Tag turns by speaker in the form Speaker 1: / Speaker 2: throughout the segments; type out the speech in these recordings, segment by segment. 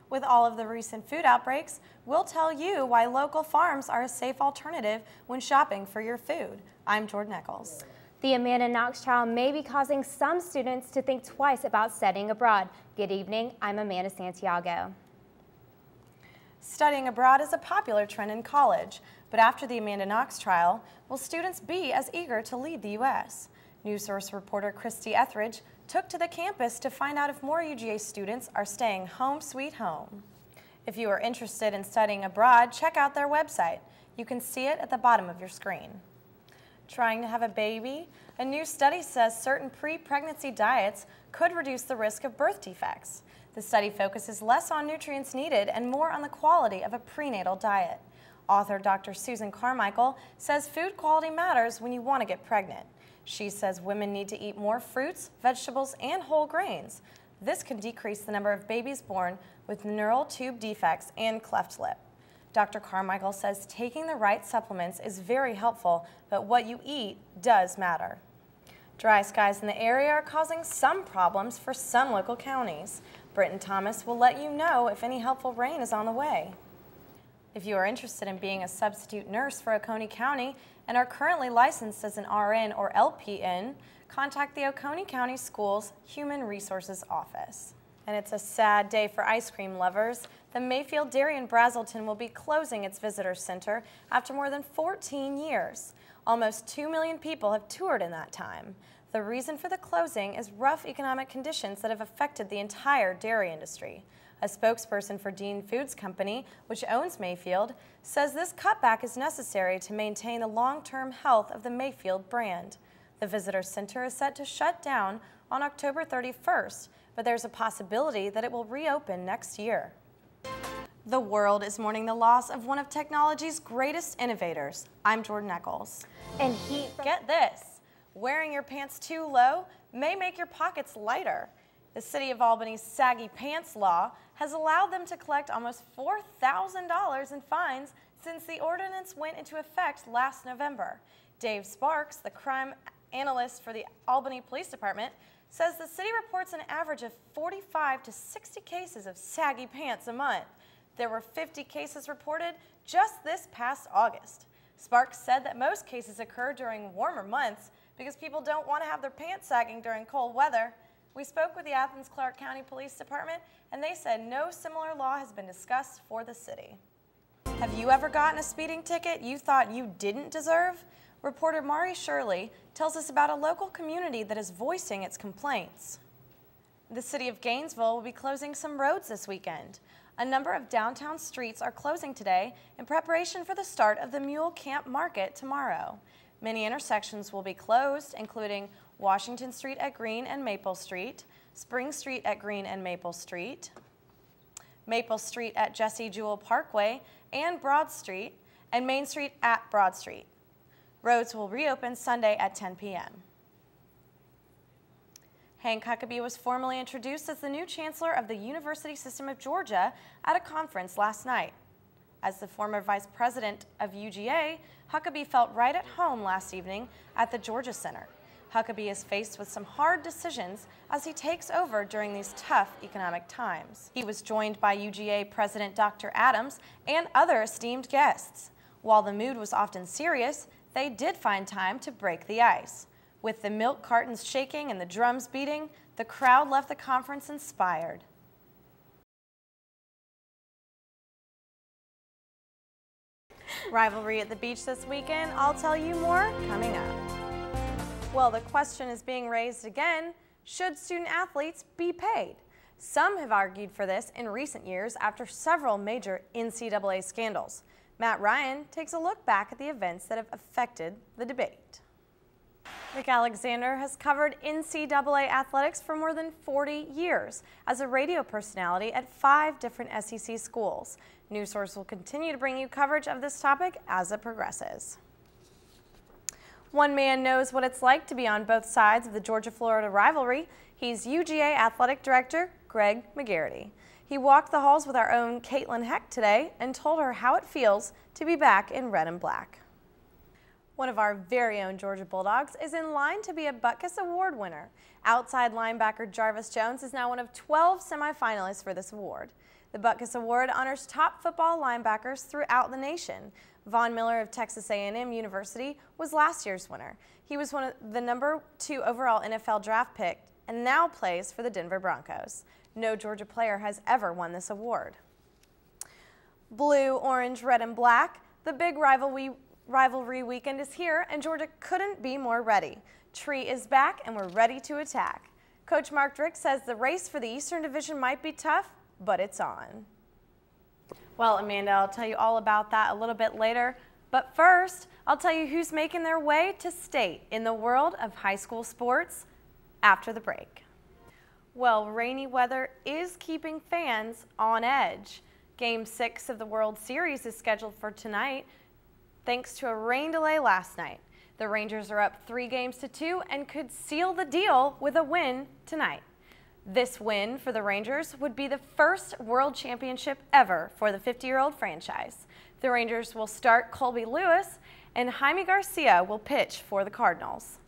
Speaker 1: With all of the recent food outbreaks, we'll tell you why local farms are a safe alternative when shopping for your food. I'm Jordan Echols.
Speaker 2: The Amanda Knox trial may be causing some students to think twice about studying abroad. Good evening, I'm Amanda Santiago.
Speaker 1: Studying abroad is a popular trend in college, but after the Amanda Knox trial, will students be as eager to leave the U.S.? Newsource reporter Christy Etheridge took to the campus to find out if more UGA students are staying home sweet home. If you are interested in studying abroad, check out their website. You can see it at the bottom of your screen. Trying to have a baby? A new study says certain pre-pregnancy diets could reduce the risk of birth defects. The study focuses less on nutrients needed and more on the quality of a prenatal diet. Author Dr. Susan Carmichael says food quality matters when you want to get pregnant. She says women need to eat more fruits, vegetables, and whole grains. This can decrease the number of babies born with neural tube defects and cleft lip. Dr. Carmichael says taking the right supplements is very helpful, but what you eat does matter. Dry skies in the area are causing some problems for some local counties. Britton Thomas will let you know if any helpful rain is on the way. If you are interested in being a substitute nurse for Oconee County and are currently licensed as an RN or LPN, contact the Oconee County Schools Human Resources Office. And it's a sad day for ice cream lovers. The Mayfield Dairy in Brazelton will be closing its visitor center after more than 14 years. Almost 2 million people have toured in that time. The reason for the closing is rough economic conditions that have affected the entire dairy industry. A spokesperson for Dean Foods Company, which owns Mayfield, says this cutback is necessary to maintain the long-term health of the Mayfield brand. The visitor center is set to shut down on October 31st, but there's a possibility that it will reopen next year. The world is mourning the loss of one of technology's greatest innovators. I'm Jordan Echols.
Speaker 2: And
Speaker 1: Get this, wearing your pants too low may make your pockets lighter. The City of Albany's saggy pants law has allowed them to collect almost $4,000 in fines since the ordinance went into effect last November. Dave Sparks, the crime analyst for the Albany Police Department, says the city reports an average of 45 to 60 cases of saggy pants a month. There were 50 cases reported just this past August. Sparks said that most cases occur during warmer months because people don't want to have their pants sagging during cold weather. We spoke with the Athens-Clarke County Police Department, and they said no similar law has been discussed for the city. Have you ever gotten a speeding ticket you thought you didn't deserve? Reporter Mari Shirley tells us about a local community that is voicing its complaints. The city of Gainesville will be closing some roads this weekend. A number of downtown streets are closing today in preparation for the start of the Mule Camp Market tomorrow. Many intersections will be closed, including Washington Street at Green and Maple Street, Spring Street at Green and Maple Street, Maple Street at Jesse Jewell Parkway and Broad Street, and Main Street at Broad Street. Roads will reopen Sunday at 10 p.m. Hank Huckabee was formally introduced as the new chancellor of the University System of Georgia at a conference last night. As the former vice president of UGA, Huckabee felt right at home last evening at the Georgia Center. Huckabee is faced with some hard decisions as he takes over during these tough economic times. He was joined by UGA President Dr. Adams and other esteemed guests. While the mood was often serious, they did find time to break the ice. With the milk cartons shaking and the drums beating, the crowd left the conference inspired. Rivalry at the beach this weekend. I'll tell you more coming up. Well, the question is being raised again, should student athletes be paid? Some have argued for this in recent years after several major NCAA scandals. Matt Ryan takes a look back at the events that have affected the debate. Rick Alexander has covered NCAA athletics for more than 40 years as a radio personality at 5 different SEC schools. Newsource will continue to bring you coverage of this topic as it progresses. One man knows what it's like to be on both sides of the Georgia-Florida rivalry. He's UGA Athletic Director Greg McGarity. He walked the halls with our own Caitlin Heck today and told her how it feels to be back in red and black. One of our very own Georgia Bulldogs is in line to be a Butkus Award winner. Outside linebacker Jarvis Jones is now one of 12 semifinalists for this award. The Butkus Award honors top football linebackers throughout the nation. Von Miller of Texas A&M University was last year's winner. He was one of the #2 overall NFL draft pick and now plays for the Denver Broncos. No Georgia player has ever won this award. Blue, orange, red, and black. The big rivalry weekend is here, and Georgia couldn't be more ready. Tree is back, and we're ready to attack. Coach Mark Drick says the race for the Eastern Division might be tough, but it's on. Well, Amanda, I'll tell you all about that a little bit later. But first, I'll tell you who's making their way to state in the world of high school sports after the break. Well, rainy weather is keeping fans on edge. Game 6 of the World Series is scheduled for tonight thanks to a rain delay last night. The Rangers are up 3-2 and could seal the deal with a win tonight. This win for the Rangers would be the first World Championship ever for the 50-year-old franchise. The Rangers will start Colby Lewis, and Jaime Garcia will pitch for the Cardinals.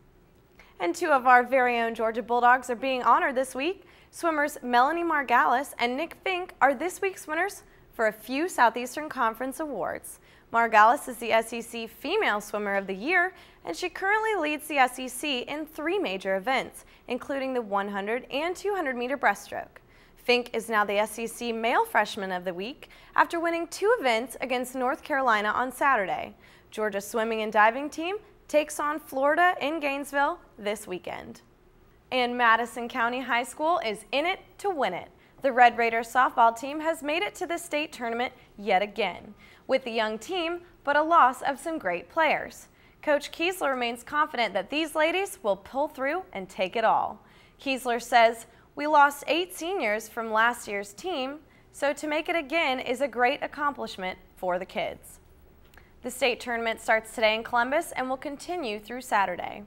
Speaker 1: And 2 of our very own Georgia Bulldogs are being honored this week. Swimmers Melanie Margalis and Nick Fink are this week's winners for a few Southeastern Conference awards. Margalis is the SEC Female Swimmer of the Year, and she currently leads the SEC in 3 major events, including the 100 and 200-meter breaststroke. Fink is now the SEC Male Freshman of the Week after winning 2 events against North Carolina on Saturday. Georgia's swimming and diving team takes on Florida in Gainesville this weekend. And Madison County High School is in it to win it. The Red Raiders softball team has made it to the state tournament yet again, with a young team but a loss of some great players. Coach Kiesler remains confident that these ladies will pull through and take it all. Kiesler says, "We lost 8 seniors from last year's team, so to make it again is a great accomplishment for the kids." The state tournament starts today in Columbus and will continue through Saturday.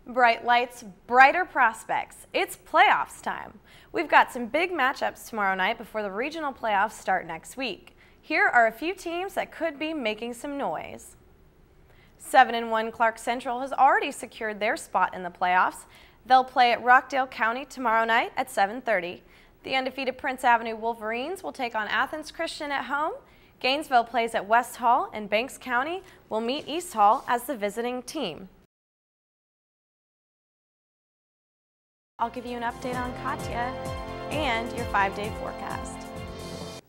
Speaker 1: Bright lights, brighter prospects. It's playoffs time. We've got some big matchups tomorrow night before the regional playoffs start next week. Here are a few teams that could be making some noise. 7-1 Clark Central has already secured their spot in the playoffs. They'll play at Rockdale County tomorrow night at 7:30. The undefeated Prince Avenue Wolverines will take on Athens Christian at home. Gainesville plays at West Hall, and Banks County will meet East Hall as the visiting team. I'll give you an update on Katya and your 5-day forecast.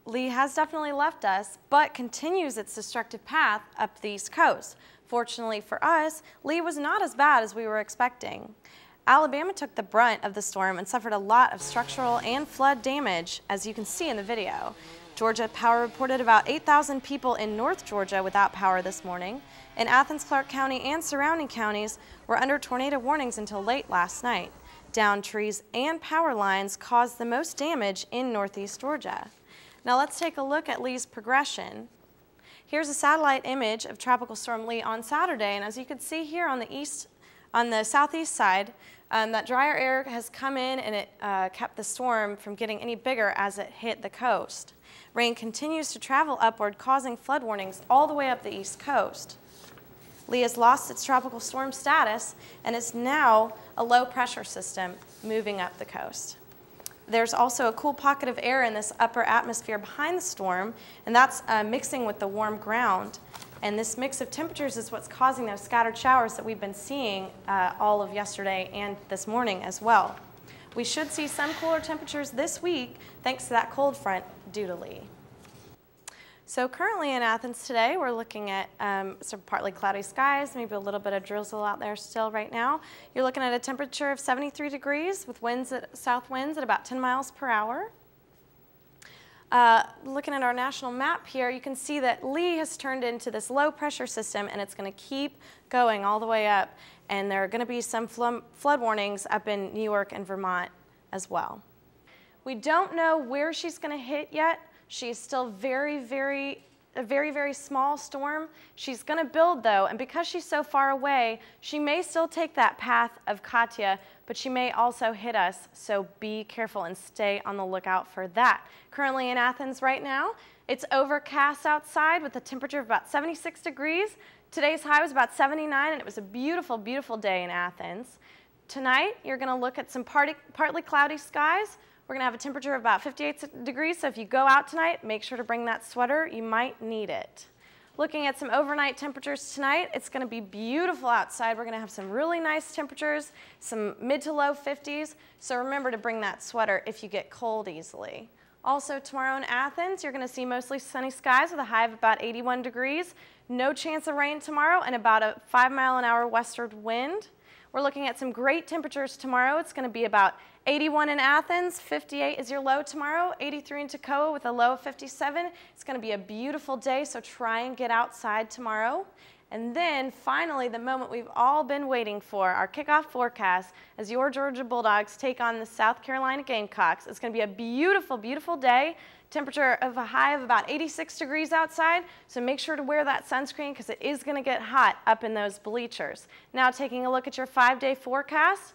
Speaker 1: Lee has definitely left us, but continues its destructive path up the East Coast. Fortunately for us, Lee was not as bad as we were expecting. Alabama took the brunt of the storm and suffered a lot of structural and flood damage, as you can see in the video. Georgia Power reported about 8,000 people in North Georgia without power this morning. In Athens, Clark County, and surrounding counties were under tornado warnings until late last night. Downed trees and power lines caused the most damage in Northeast Georgia. Now let's take a look at Lee's progression. Here's a satellite image of Tropical Storm Lee on Saturday, and as you can see here on the southeast side, that drier air has come in and it kept the storm from getting any bigger as it hit the coast. Rain continues to travel upward, causing flood warnings all the way up the East Coast. Lee has lost its tropical storm status and is now a low pressure system moving up the coast. There's also a cool pocket of air in this upper atmosphere behind the storm, and that's mixing with the warm ground. And this mix of temperatures is what's causing those scattered showers that we've been seeing all of yesterday and this morning as well. We should see some cooler temperatures this week thanks to that cold front due to Lee. So currently in Athens today, we're looking at some partly cloudy skies, maybe a little bit of drizzle out there still right now. You're looking at a temperature of 73 degrees with south winds at about 10 miles per hour. Looking at our national map here, you can see that Lee has turned into this low pressure system, and it's going to keep going all the way up. And there are going to be some flood warnings up in New York and Vermont as well. We don't know where she's going to hit yet. She's still a very, very small storm. She's going to build, though, and because she's so far away, she may still take that path of Katya, but she may also hit us, so be careful and stay on the lookout for that. Currently in Athens right now, it's overcast outside with a temperature of about 76 degrees. Today's high was about 79, and it was a beautiful, beautiful day in Athens. Tonight, you're going to look at some partly cloudy skies We're going to have a temperature of about 58 degrees, so if you go out tonight, make sure to bring that sweater. You might need it. Looking at some overnight temperatures tonight, it's going to be beautiful outside. We're going to have some really nice temperatures, some mid to low 50s, so remember to bring that sweater if you get cold easily. Also tomorrow in Athens, you're going to see mostly sunny skies with a high of about 81 degrees. No chance of rain tomorrow and about a 5-mile-an-hour westward wind. We're looking at some great temperatures tomorrow. It's going to be about 81 in Athens, 58 is your low tomorrow, 83 in Toccoa with a low of 57. It's going to be a beautiful day, so try and get outside tomorrow. And then finally, the moment we've all been waiting for, our kickoff forecast as your Georgia Bulldogs take on the South Carolina Gamecocks. It's going to be a beautiful, beautiful day. Temperature of a high of about 86 degrees outside, so make sure to wear that sunscreen because it is going to get hot up in those bleachers. Now taking a look at your 5-day forecast.